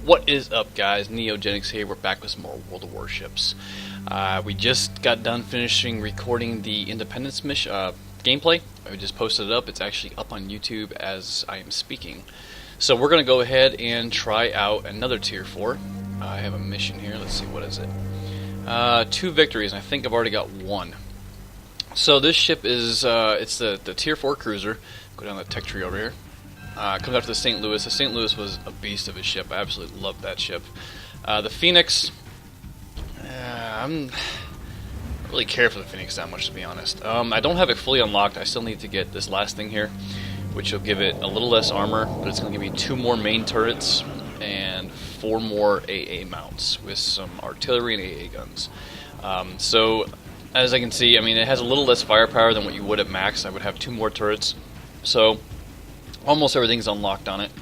What is up, guys? Neogenics here. We're back with some more World of Warships. We just got done finishing recording the Independence mission gameplay. I just posted it up. It's actually up on YouTube as I am speaking. So we're going to go ahead and try out another Tier 4. I have a mission here. Let's see, what is it? 2 victories, and I think I've already got 1. So this ship is it's the Tier 4 cruiser. Go down the tech tree over here. Comes after the St. Louis. The St. Louis was a beast of a ship. I absolutely loved that ship. The Phoenix, I don't really care for the Phoenix that much, to be honest. I don't have it fully unlocked. I still need to get this last thing here, which will give it a little less armor, but it's going to give me 2 more main turrets and 4 more AA mounts with some artillery and AA guns. So, as I can see, I mean, it has a little less firepower than what you would at max. I would have 2 more turrets. So, almost everything's unlocked on it.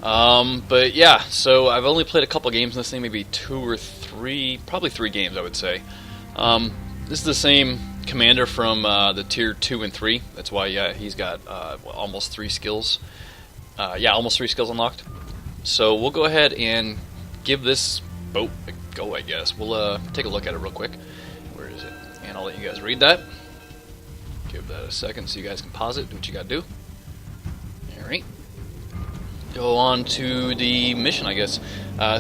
But yeah, so I've only played a couple games in this thing, maybe 2 or 3, probably 3 games I would say. This is the same commander from the Tier 2 and 3. That's why, yeah, he's got almost 3 skills. Yeah, almost 3 skills unlocked. So we'll go ahead and give this boat a go, I guess. We'll take a look at it real quick. Where is it? And I'll let you guys read that. Give that a second so you guys can pause it, do what you gotta do. Alright. Go on to the mission, I guess.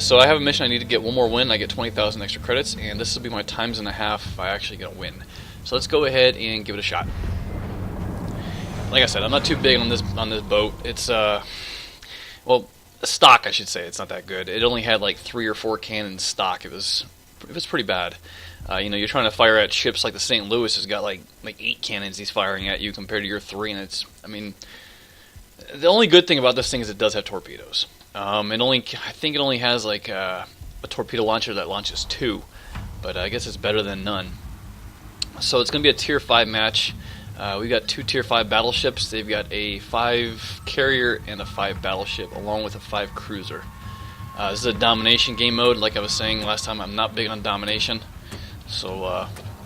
So I have a mission. I need to get 1 more win. I get 20,000 extra credits, and this will be my times and a half if I actually get a win. So let's go ahead and give it a shot. Like I said, I'm not too big on this boat. It's well, stock, I should say. It's not that good. It only had like 3 or 4 cannons stock. It was pretty bad. You know, you're trying to fire at ships like the St. Louis has got like 8 cannons he's firing at you compared to your 3, and it's, I mean, the only good thing about this thing is it does have torpedoes. I think it only has like a torpedo launcher that launches 2, but I guess it's better than none. So it's going to be a Tier 5 match. We've got 2 Tier 5 battleships. They've got a 5 carrier and a 5 battleship, along with a 5 cruiser. This is a Domination game mode. Like I was saying last time, I'm not big on Domination. So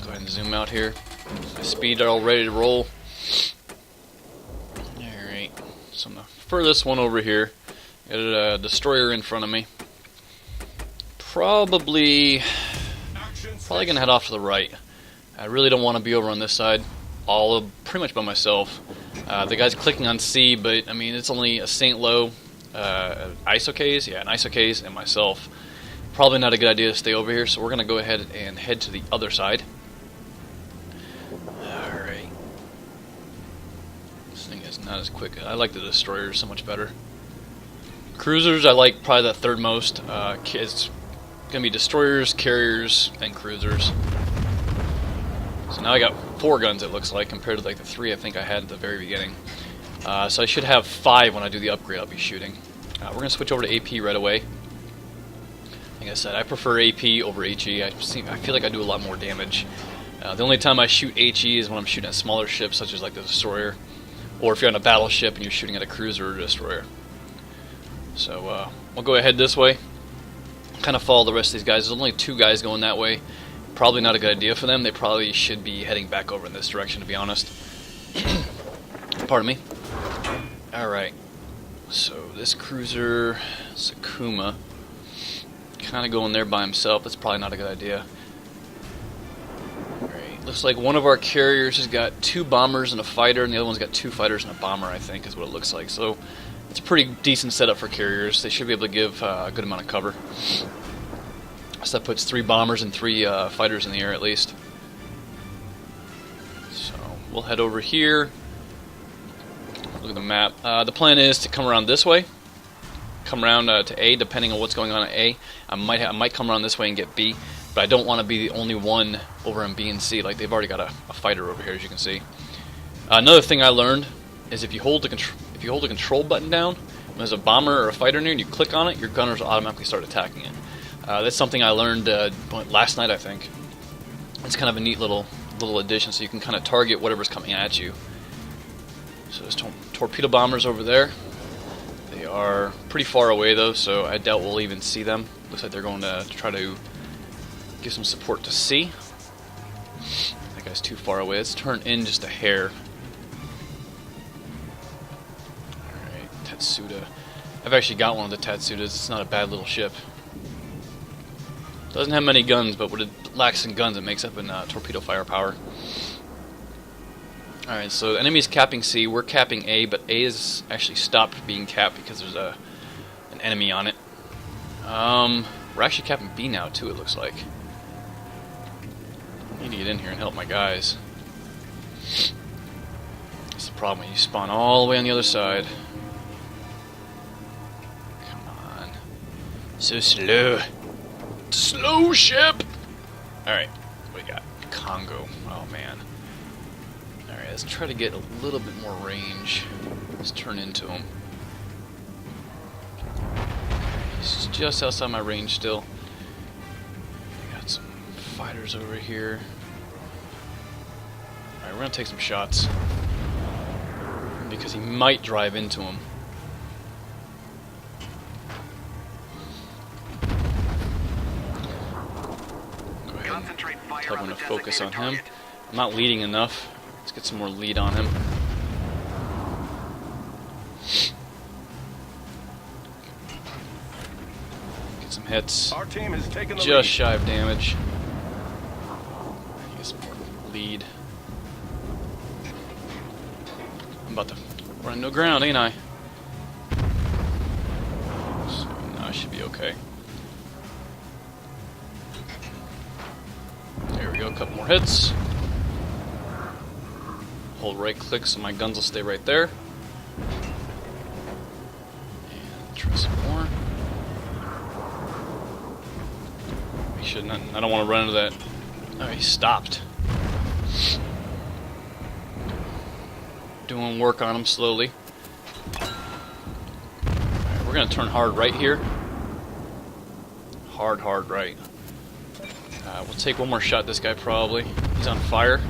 go ahead and zoom out here. My speed are all ready to roll. So I'm the furthest one over here. Got a destroyer in front of me. Probably gonna head off to the right. I really don't want to be over on this side, pretty much by myself. The guy's clicking on C, but I mean it's only a St. Lo, isocase, yeah, an isocase, and myself. Probably not a good idea to stay over here, so we're gonna go ahead and head to the other side. Not as quick. I like the destroyers so much better. Cruisers, I like probably the 3rd most. It's gonna be destroyers, carriers, and cruisers. So now I got 4 guns, it looks like, compared to like the 3 I think I had at the very beginning. So I should have 5 when I do the upgrade I'll be shooting. We're gonna switch over to AP right away. Like I said, I prefer AP over HE. I feel like I do a lot more damage. The only time I shoot HE is when I'm shooting at smaller ships, such as like the destroyer. Or if you're on a battleship and you're shooting at a cruiser or a destroyer. So we'll go ahead this way. Kind of follow the rest of these guys. There's only 2 guys going that way. Probably not a good idea for them. They probably should be heading back over in this direction, to be honest. Pardon me. Alright. So this cruiser, Sakuma, kind of going there by himself. That's probably not a good idea. Looks like one of our carriers has got 2 bombers and a fighter, and the other one's got 2 fighters and a bomber, I think, is what it looks like. So it's a pretty decent setup for carriers. They should be able to give a good amount of cover. So that puts 3 bombers and 3 fighters in the air at least. So we'll head over here. Look at the map. The plan is to come around this way. Come around to A, depending on what's going on at A. I might come around this way and get B. But I don't want to be the only one over in B and C. Like, they've already got a fighter over here, as you can see. Another thing I learned is if you hold the control button down, when there's a bomber or a fighter near, and you click on it, your gunners will automatically start attacking it. That's something I learned last night, I think. It's kind of a neat little addition, so you can kind of target whatever's coming at you. So there's torpedo bombers over there. They are pretty far away though, so I doubt we'll even see them. Looks like they're going to try to give some support to C. That guy's too far away. Let's turn in just a hair. Alright, Tetsuda. I've actually got one of the Tatsudas. It's not a bad little ship. Doesn't have many guns, but what it lacks in guns, it makes up in torpedo firepower. Alright, so the enemy's capping C, we're capping A, but A is actually stopped being capped because there's an enemy on it. We're actually capping B now, too, it looks like. I need to get in here and help my guys. That's the problem when you spawn all the way on the other side. Come on. So slow. Slow ship! Alright, what do we got? Congo. Oh, man. Alright, let's try to get a little bit more range. Let's turn into him. He's just outside my range still. I got some fighters over here. Alright, we're gonna take some shots. Because he might drive into him. Go ahead and tell him to focus on him. I'm not leading enough. Let's get some more lead on him. Get some hits. Our team has taken the just shy of damage. Get some more lead. I'm about to run no ground, ain't I? So, no, I should be okay. There we go, a couple more hits. Hold right click so my guns will stay right there. And try some more. Make sure not, I don't want to run into that. Oh, he stopped. Doing work on him slowly. Alright, we're going to turn hard right here. Hard right. We'll take one more shot at this guy probably. He's on fire.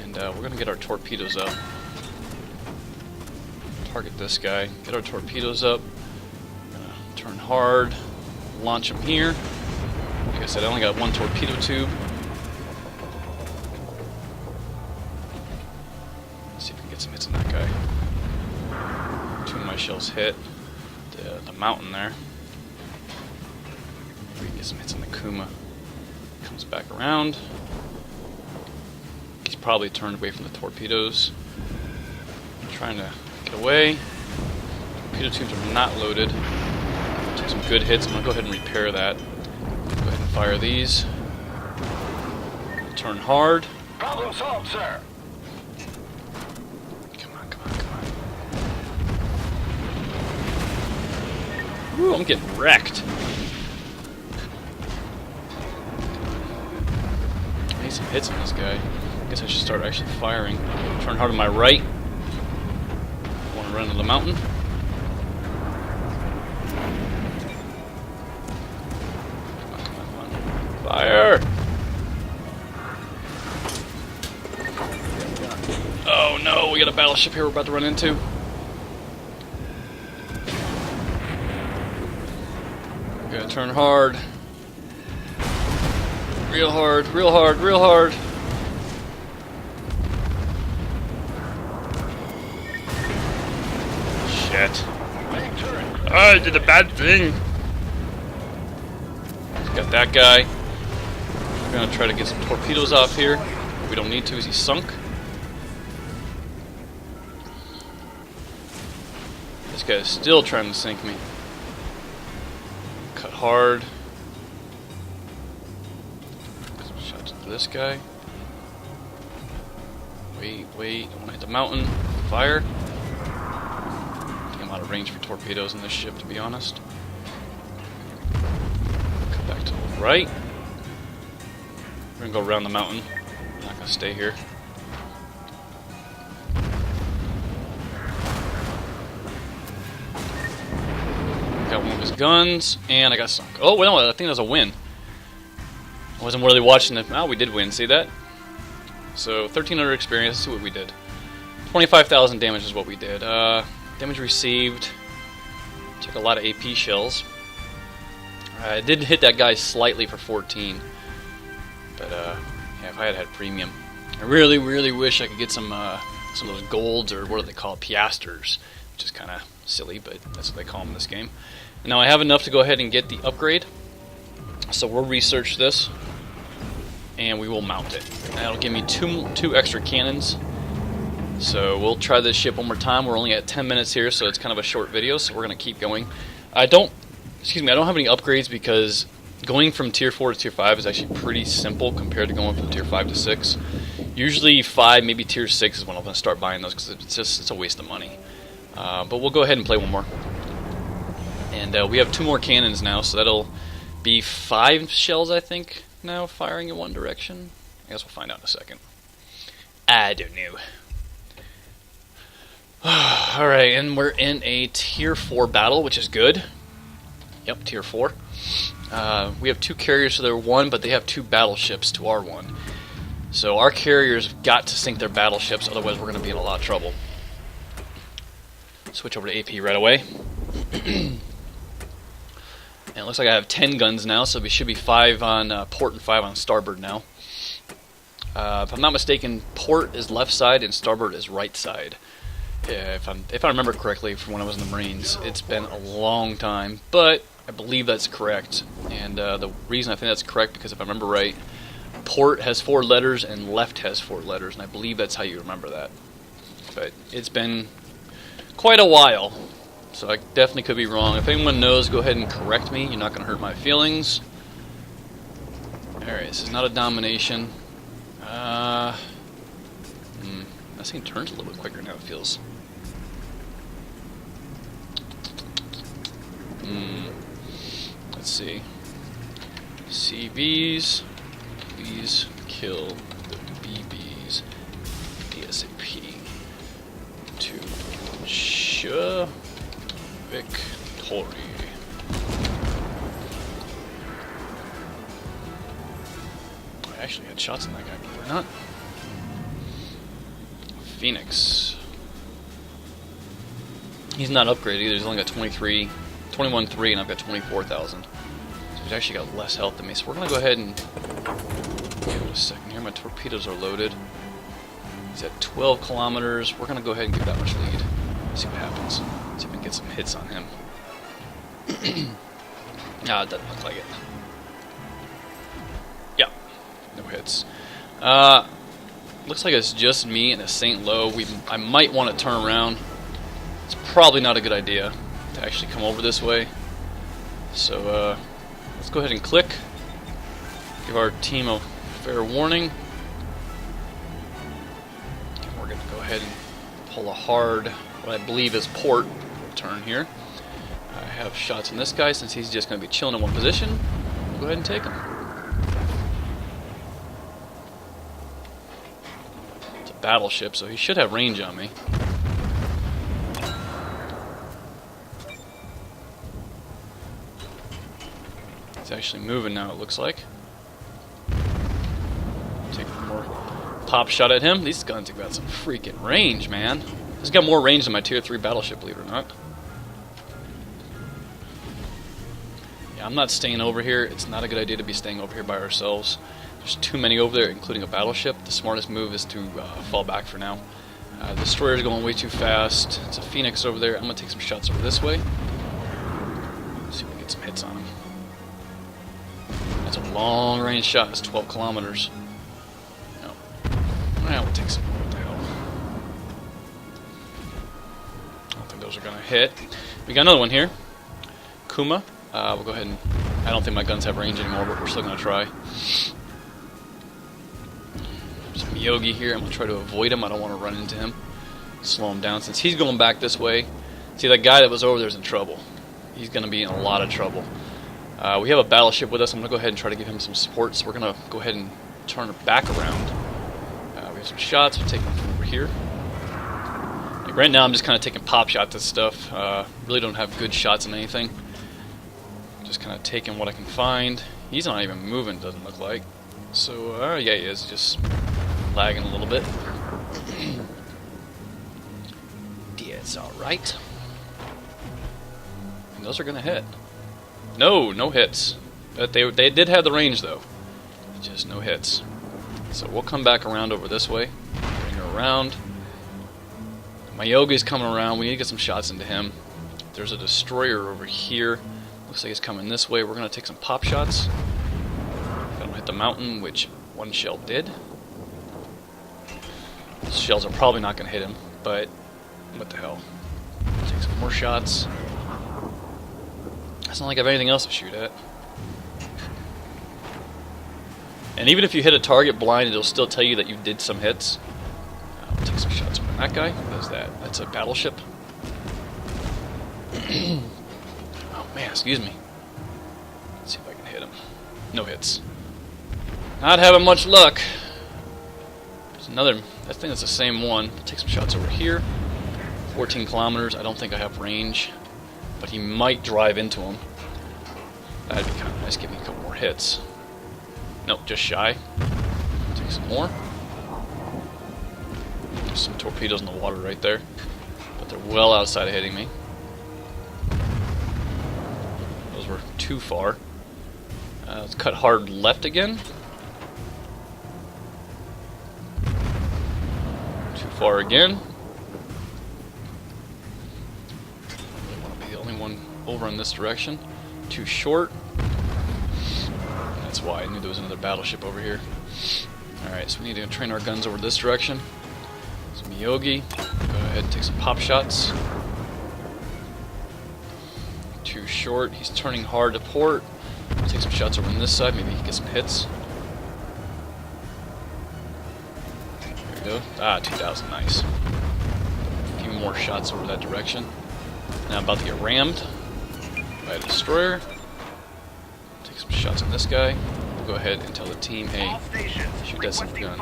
And we're going to get our torpedoes up. Target this guy. Get our torpedoes up. Turn hard. Launch him here. Like I said, I only got one torpedo tube. Let's see if we can get some hits on that guy. Two of my shells hit the mountain there. Maybe we can get some hits on the Kuma. Comes back around. He's probably turned away from the torpedoes. I'm trying to get away. Torpedo tubes are not loaded. Took some good hits. I'm going to go ahead and repair that. Go ahead and fire these. Turn hard. Problem solved, sir. Come on. Ooh, I'm getting wrecked. I need some hits on this guy. Guess I should start actually firing. Turn hard on my right. I want to run into the mountain. Come on. Fire! Oh no, we got a battleship here we're about to run into. Gotta turn hard. Real hard. Shit. I did a bad thing. Got that guy. We're gonna try to get some torpedoes off here. We don't need to, as he's sunk. This guy is still trying to sink me. Cut hard. Shots to this guy. Wait. I want to hit the mountain. Fire. I think I'm out of range for torpedoes in this ship, to be honest. Cut back to the right. We're gonna go around the mountain. I'm not gonna stay here. Got one of his guns, and I got sunk. Oh, wait, no, I think that was a win. I wasn't really watching it. Oh, we did win, see that? So, 1,300 experience, let's see what we did. 25,000 damage is what we did. Damage received. Took a lot of AP shells. I did hit that guy slightly for 14. But, yeah, if I had premium. I really wish I could get some of those golds, or what do they call it, piasters. which is kind of silly, but that's what they call them in this game. And now I have enough to go ahead and get the upgrade, so we'll research this, and we will mount it. That'll give me two extra cannons. So we'll try this ship one more time. We're only at 10 minutes here, so it's kind of a short video, so we're going to keep going. I don't have any upgrades because going from tier 4 to tier 5 is actually pretty simple compared to going from tier 5 to 6. Usually 5, maybe tier 6 is when I'm going to start buying those because it's a waste of money. But we'll go ahead and play one more. And we have 2 more cannons now, so that'll be 5 shells, I think, now firing in one direction. I guess we'll find out in a second. I don't know. Alright, and we're in a tier 4 battle, which is good. Yep, tier 4. We have 2 carriers to their 1, but they have 2 battleships to our 1. So our carriers got to sink their battleships, otherwise we're going to be in a lot of trouble. Switch over to AP right away. And it looks like I have 10 guns now, so we should be 5 on port and 5 on starboard now. If I'm not mistaken, port is left side and starboard is right side. If I remember correctly from when I was in the Marines. It's been a long time, but I believe that's correct. And the reason I think that's correct, because if I remember right, port has 4 letters and left has 4 letters, and I believe that's how you remember that. But it's been quite a while, so I definitely could be wrong. If anyone knows, go ahead and correct me. You're not going to hurt my feelings. Alright, this is not a domination. This thing turns a little bit quicker now, it feels. Let's see. CVs, please kill the BBs ASAP to victory. I actually had shots on that guy, believe it or not. Phoenix. He's not upgraded either. He's only got 21.3, and I've got 24,000. So he's actually got less health than me. So we're gonna go ahead and give it a second here. My torpedoes are loaded. He's at 12 kilometers. We're gonna go ahead and give that much lead. See what happens. See if we can get some hits on him. Nah, it doesn't look like it. Yeah, no hits. Looks like it's just me and a St. Lo. I might want to turn around. It's probably not a good idea to actually come over this way. So let's go ahead and click. Give our team a fair warning. And we're going to go ahead and pull a hard, what I believe is port turn here. I have shots on this guy since he's just going to be chilling in one position. We'll go ahead and take him. Battleship, so he should have range on me. He's actually moving now, it looks like. Take one more pop shot at him. These guns have got some freaking range, man. He's got more range than my tier 3 battleship, believe it or not. Yeah, I'm not staying over here. It's not a good idea to be staying over here by ourselves. There's too many over there, including a battleship. The smartest move is to fall back for now. The destroyer's going way too fast. It's a Phoenix over there. I'm going to take some shots over this way. See if we can get some hits on him. That's a long-range shot. It's 12 kilometers. No. Well, we'll take some. What the hell? I don't think those are going to hit. We got another one here. Kuma. We'll go ahead and... I don't think my guns have range anymore, but we're still going to try. Some Yogi here. I'm going to try to avoid him. I don't want to run into him. Slow him down. Since he's going back this way, see, that guy that was over there is in trouble. He's going to be in a lot of trouble. We have a battleship with us. I'm going to go ahead and try to give him some support. So we're going to go ahead and turn it back around. We have some shots. We'll take them from over here. Like right now, I'm just kind of taking pop shots at stuff. Really don't have good shots on anything. Just kind of taking what I can find. He's not even moving, doesn't look like. So, yeah, he is. Just lagging a little bit. Yeah, it's alright. And those are going to hit. No hits. But they did have the range, though. Just no hits. So we'll come back around over this way. Bring her around. My Yogi's coming around. We need to get some shots into him. There's a destroyer over here. Looks like he's coming this way. We're going to take some pop shots. Gonna hit the mountain, which one shell did. These shells are probably not going to hit him, but what the hell. Take some more shots. It's not like I have anything else to shoot at. And even if you hit a target blind, it'll still tell you that you did some hits. I'll take some shots from that guy. What is that? That's a battleship. Oh man, excuse me. Let's see if I can hit him. No hits. Not having much luck. There's another. I think that's the same one. I'll take some shots over here. 14 kilometers. I don't think I have range, but he might drive into him. That'd be kind of nice. Give me a couple more hits. Nope, just shy. Take some more. There's some torpedoes in the water right there, but they're well outside of hitting me. Those were too far. Let's cut hard left again. Too far again. I want to be the only one over in this direction. Too short. That's why I knew there was another battleship over here. Alright, so we need to train our guns over this direction. So Miyogi, go ahead and take some pop shots. Too short. He's turning hard to port. Take some shots over on this side. Maybe he can get some hits. There we go. Ah, 2,000. Nice. A few more shots over that direction. Now I'm about to get rammed by a destroyer. Take some shots on this guy. We'll go ahead and tell the team, hey, shoot that son of a gun.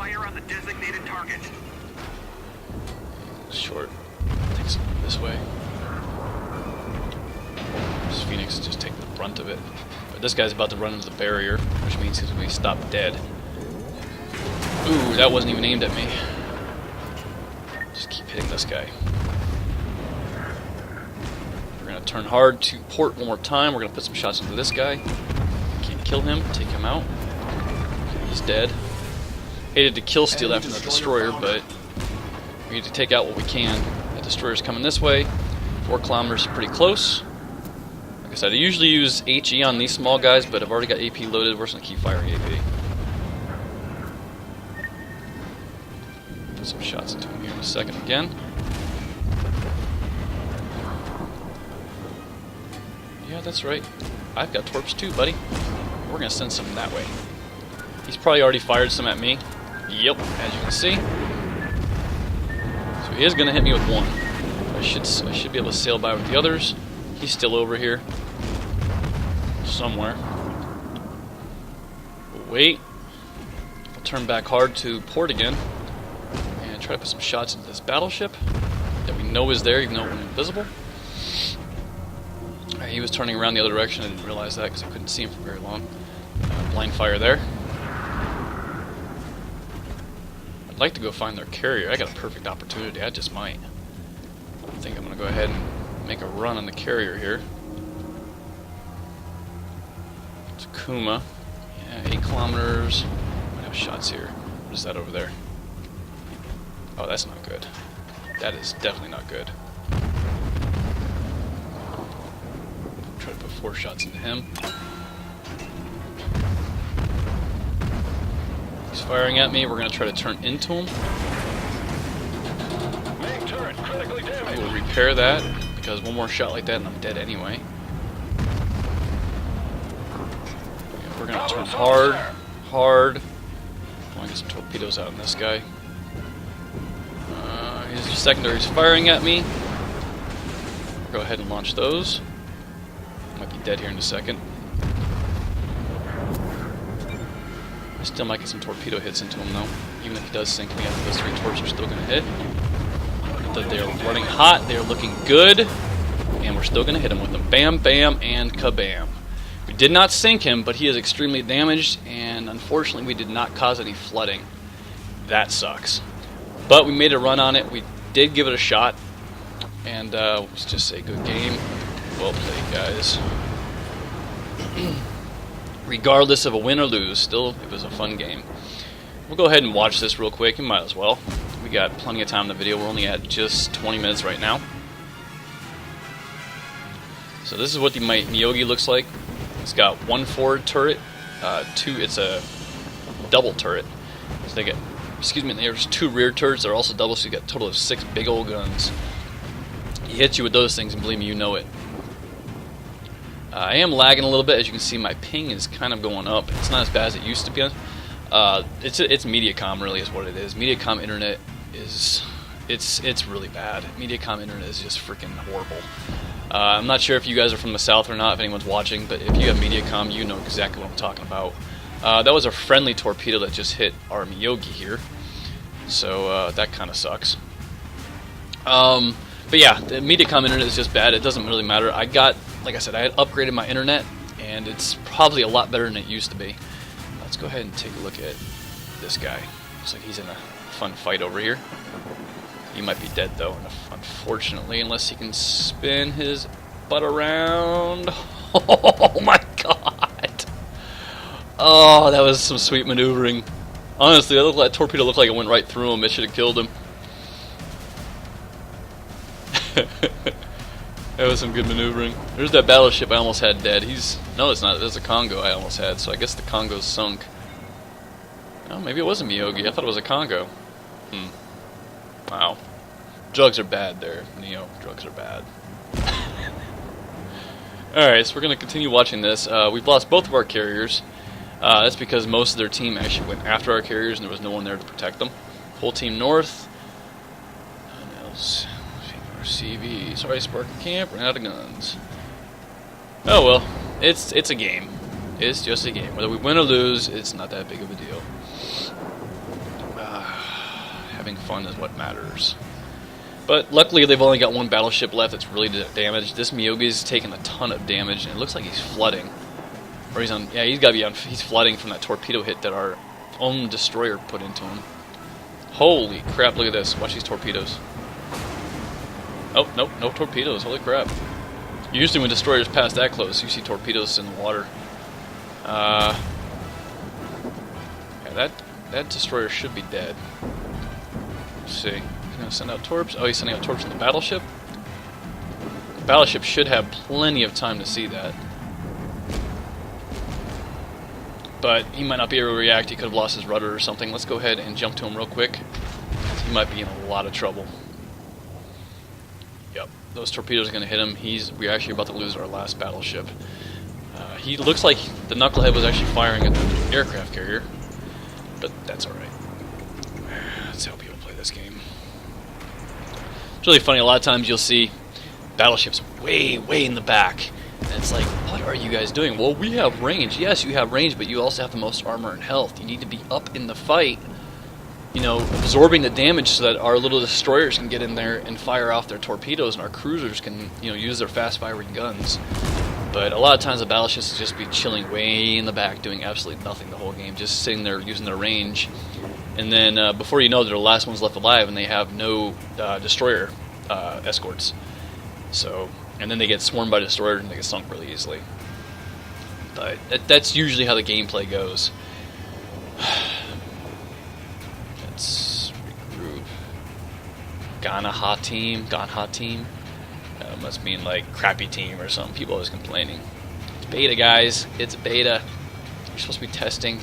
Short. Take some this way. This Phoenix is just taking the brunt of it. But this guy's about to run into the barrier, which means he's going to be stopped dead. Ooh, that wasn't even aimed at me. Just keep hitting this guy. We're going to turn hard to port one more time. We're going to put some shots into this guy. Can't kill him. Take him out. He's dead. Hated to kill steal after the destroyer, but we need to take out what we can. The destroyer's coming this way. 4 kilometers is pretty close. Like I said, I usually use HE on these small guys, but I've already got AP loaded. We're just going to keep firing AP. Put some shots into him here in a second again. Yeah, that's right. I've got torps too, buddy. We're going to send some that way. He's probably already fired some at me. Yep, as you can see. So he is going to hit me with one. I should be able to sail by with the others. He's still over here. Somewhere. We'll wait. I'll turn back hard to port again. And try to put some shots into this battleship that we know is there, even though it went invisible. He was turning around the other direction. I didn't realize that because I couldn't see him for very long. Blind fire there. I'd like to go find their carrier. I got a perfect opportunity. I just might. I think I'm going to go ahead and make a run on the carrier here. It's Kuma. Yeah, 8 kilometers. Might have shots here. What is that over there? Oh, that's not good. That is definitely not good. Try to put 4 shots into him. He's firing at me. We're going to try to turn into him. Main turret critically damaged. We'll repair that, because one more shot like that and I'm dead anyway. Yeah, we're going to turn hard. I want to get some torpedoes out on this guy. His secondary's firing at me. We'll go ahead and launch those. Might be dead here in a second. I still might get some torpedo hits into him though. Even if he does sink me, I think those 3 torps are still going to hit. They're running hot, they're looking good, and we're still going to hit him with them. Bam, bam, and kabam. We did not sink him, but he is extremely damaged, and unfortunately we did not cause any flooding. That sucks. But we made a run on it. We did give it a shot, and let's just say good game. Well played, guys. Regardless of a win or lose, still, it was a fun game. We'll go ahead and watch this real quick. You might as well. We got plenty of time in the video. We're only at just 20 minutes right now. So this is what the Myogi looks like. It's got one forward turret, it's a double turret. So they get, there's 2 rear turrets. They're also double, so you got a total of 6 big old guns. He hits you with those things, and believe me, you know it. I am lagging a little bit. As you can see, my ping is kind of going up. It's not as bad as it used to be. It's Mediacom, really, is what it is. Mediacom internet is it's really bad. Mediacom internet is just freaking horrible. I'm not sure if you guys are from the south or not, if anyone's watching, but if you have Mediacom, you know exactly what I'm talking about. That was a friendly torpedo that just hit our Myogi here, so that kind of sucks. But yeah, the Mediacom internet is just bad. It doesn't really matter. Like I said, I had upgraded my internet, and it's probably a lot better than it used to be. Let's go ahead and take a look at this guy. Looks like he's in a fun fight over here. He might be dead, though, unfortunately, unless he can spin his butt around. Oh, my God. Oh, that was some sweet maneuvering. Honestly, that torpedo looked like it went right through him. It should have killed him. That was some good maneuvering. There's that battleship I almost had dead. No, it's not. There's a Congo I almost had, so I guess the Congo's sunk. Oh, maybe it was a Myogi. I thought it was a Congo. Wow. Drugs are bad there, Neo. Drugs are bad. Alright, so we're going to continue watching this. We've lost both of our carriers. That's because most of their team actually went after our carriers and there was no one there to protect them. Whole team north. CV. Sorry, Spark Camp. Ran out of guns. Oh well. It's a game. It's just a game. Whether we win or lose, it's not that big of a deal. Having fun is what matters. But luckily, they've only got one battleship left that's really damaged. This Myogi's taken a ton of damage, and it looks like he's flooding. Or he's on. Yeah, he's got to be on. He's flooding from that torpedo hit that our own destroyer put into him. Holy crap! Look at this. Watch these torpedoes. Oh, nope, no torpedoes. Holy crap. Usually when destroyers pass that close, you see torpedoes in the water. Yeah, that destroyer should be dead. Let's see. He's going to send out torps. Oh, he's sending out torps in the battleship. The battleship should have plenty of time to see that. But he might not be able to react. He could have lost his rudder or something. Let's go ahead and jump to him real quick. He might be in a lot of trouble. Yep, those torpedoes are going to hit him. We're actually about to lose our last battleship. He looks like the knucklehead was actually firing at the aircraft carrier, but that's alright. That's how people play this game. It's really funny, a lot of times you'll see battleships way, way in the back, and it's like, what are you guys doing? Well, we have range. Yes, you have range, but you also have the most armor and health. You need to be up in the fight, you know, absorbing the damage so that our little destroyers can get in there and fire off their torpedoes, and our cruisers can, you know, use their fast-firing guns. But a lot of times the battleships will just be chilling way in the back, doing absolutely nothing the whole game, just sitting there using their range. And then before you know, they're the last ones left alive, and they have no destroyer escorts. So, and then they get swarmed by destroyers and they get sunk really easily. But that's usually how the gameplay goes. Let's regroup. Ganha team. Must mean like crappy team or something. People always complaining. It's beta, guys. It's beta. You're supposed to be testing.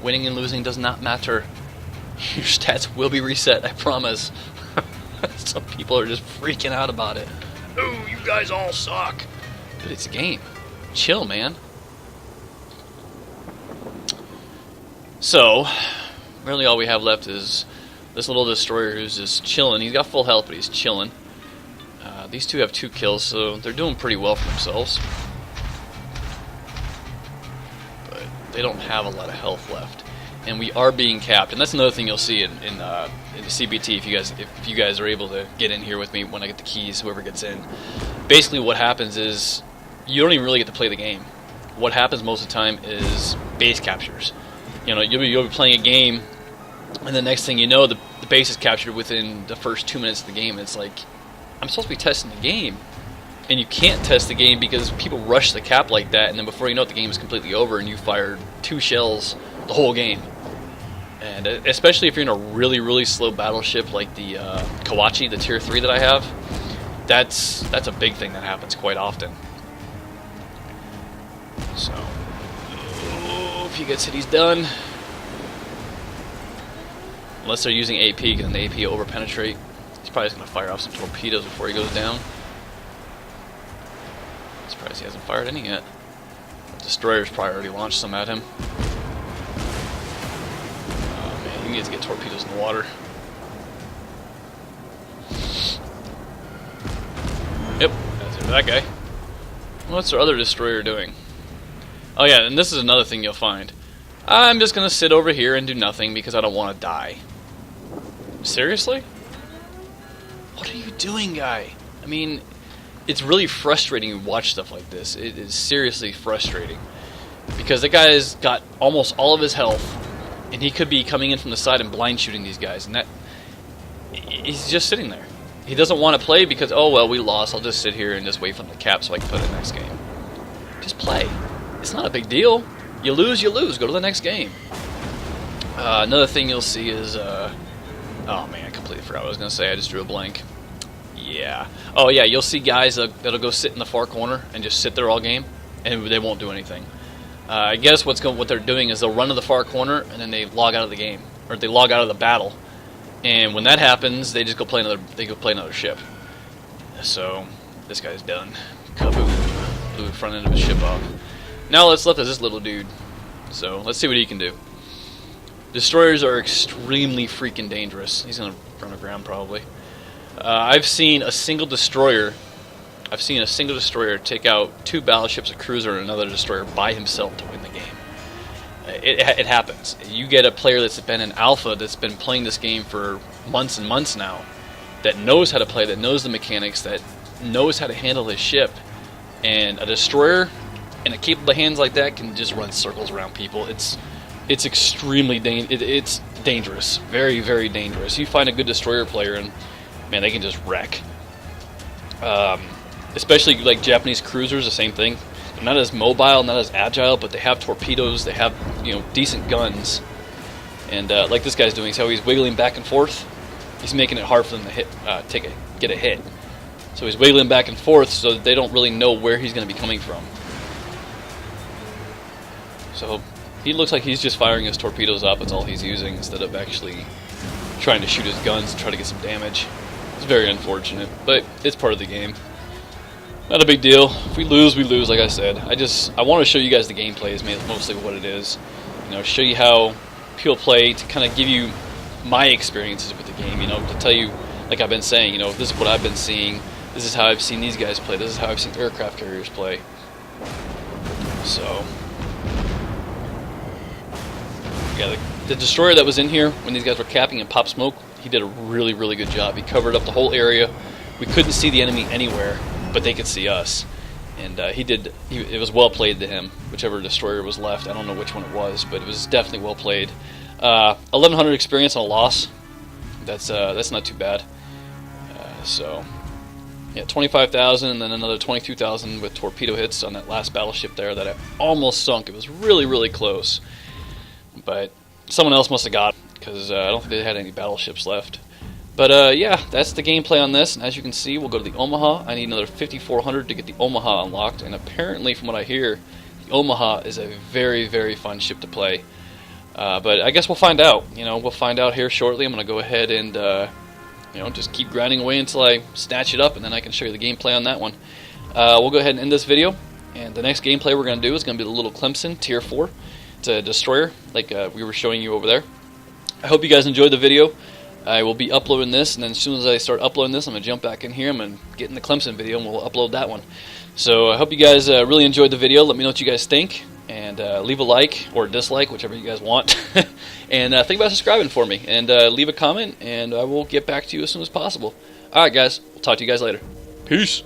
Winning and losing does not matter. Your stats will be reset, I promise. Some people are just freaking out about it. Oh, you guys all suck. But it's a game. Chill, man. So, really all we have left is this little destroyer who's just chilling. He's got full health, but he's chilling. These two have 2 kills, so they're doing pretty well for themselves. But they don't have a lot of health left. And we are being capped, and that's another thing you'll see in the CBT if you guys are able to get in here with me when I get the keys, whoever gets in. Basically what happens is you don't even really get to play the game. What happens most of the time is base captures. You know, you'll be playing a game, and the next thing you know, the base is captured within the first 2 minutes of the game. It's like, I'm supposed to be testing the game, and you can't test the game because people rush the cap like that, and then before you know it, the game is completely over, and you fired 2 shells the whole game. And especially if you're in a really, really slow battleship like the Kawachi, the Tier 3 that I have, that's a big thing that happens quite often. So, if he gets hit, he's done. Unless they're using AP, because the AP will over-penetrate. He's probably just going to fire off some torpedoes before he goes down. Surprised he hasn't fired any yet. The destroyer's probably already launched some at him. Oh man, he needs to get torpedoes in the water. Yep, that's that guy. What's our other destroyer doing? Oh yeah, and this is another thing you'll find. I'm just gonna sit over here and do nothing because I don't want to die. Seriously? What are you doing, guy? I mean, it's really frustrating to watch stuff like this. It is seriously frustrating. Because the guy's got almost all of his health, and he could be coming in from the side and blind shooting these guys, and he's just sitting there. He doesn't want to play because, oh well, we lost, I'll just sit here and just wait for them to cap so I can play the next game. Just play. It's not a big deal. You lose, go to the next game. Another thing you'll see is, oh man, I completely forgot what I was going to say, I just drew a blank. Yeah. Oh yeah, you'll see guys that'll go sit in the far corner and just sit there all game, and they won't do anything. I guess what they're doing is they'll run to the far corner, and then they log out of the game, or they log out of the battle. And when that happens, they just go play another ship. So, this guy's done. Kaboom. Blew the front end of his ship off. Now let's left is this little dude. So let's see what he can do. Destroyers are extremely freaking dangerous. He's gonna run aground probably. I've seen a single destroyer take out 2 battleships, a cruiser, and another destroyer by himself to win the game. It happens. You get a player that's been in alpha, that's been playing this game for months and months now, that knows how to play, that knows the mechanics, that knows how to handle his ship, and a destroyer in a capable hands like that can just run circles around people. It's extremely it's dangerous, very, very dangerous. You find a good destroyer player, and man, they can just wreck. Especially like Japanese cruisers, the same thing. They're not as mobile, not as agile, but they have torpedoes, they have, you know, decent guns. And like this guy's doing, so he's wiggling back and forth. He's making it hard for them to get a hit. So he's wiggling back and forth so that they don't really know where he's going to be coming from. So he looks like he's just firing his torpedoes up. That's all he's using instead of actually trying to shoot his guns and try to get some damage. It's very unfortunate, but it's part of the game. Not a big deal. If we lose, we lose, like I said. I want to show you guys the gameplay is mostly what it is. You know, show you how people play, to kind of give you my experiences with the game, you know, to tell you, like I've been saying, you know, this is what I've been seeing, this is how I've seen these guys play, this is how I've seen aircraft carriers play. So, yeah, the destroyer that was in here when these guys were capping and pop smoke, he did a really, really good job. He covered up the whole area. We couldn't see the enemy anywhere, but they could see us. And it was well played to him, whichever destroyer was left. I don't know which one it was, but it was definitely well played. 1100 experience on a loss. That's not too bad. So, yeah, 25,000 and then another 22,000 with torpedo hits on that last battleship there that I almost sunk. It was really, really close. But someone else must have got it, because I don't think they had any battleships left. But yeah, that's the gameplay on this, and as you can see, we'll go to the Omaha. I need another 5,400 to get the Omaha unlocked, and apparently, from what I hear, the Omaha is a very, very fun ship to play. But I guess we'll find out. You know, we'll find out here shortly. I'm going to go ahead and you know, just keep grinding away until I snatch it up, and then I can show you the gameplay on that one. We'll go ahead and end this video, and the next gameplay we're going to do is going to be the little Clemson Tier 4. It's a destroyer, like we were showing you over there. I hope you guys enjoyed the video. I will be uploading this, and then as soon as I start uploading this, I'm going to jump back in here. I'm going to get in the Clemson video, and we'll upload that one. So I hope you guys really enjoyed the video. Let me know what you guys think, and leave a like or dislike, whichever you guys want. And think about subscribing for me, and leave a comment, and I will get back to you as soon as possible. Alright guys, we'll talk to you guys later. Peace!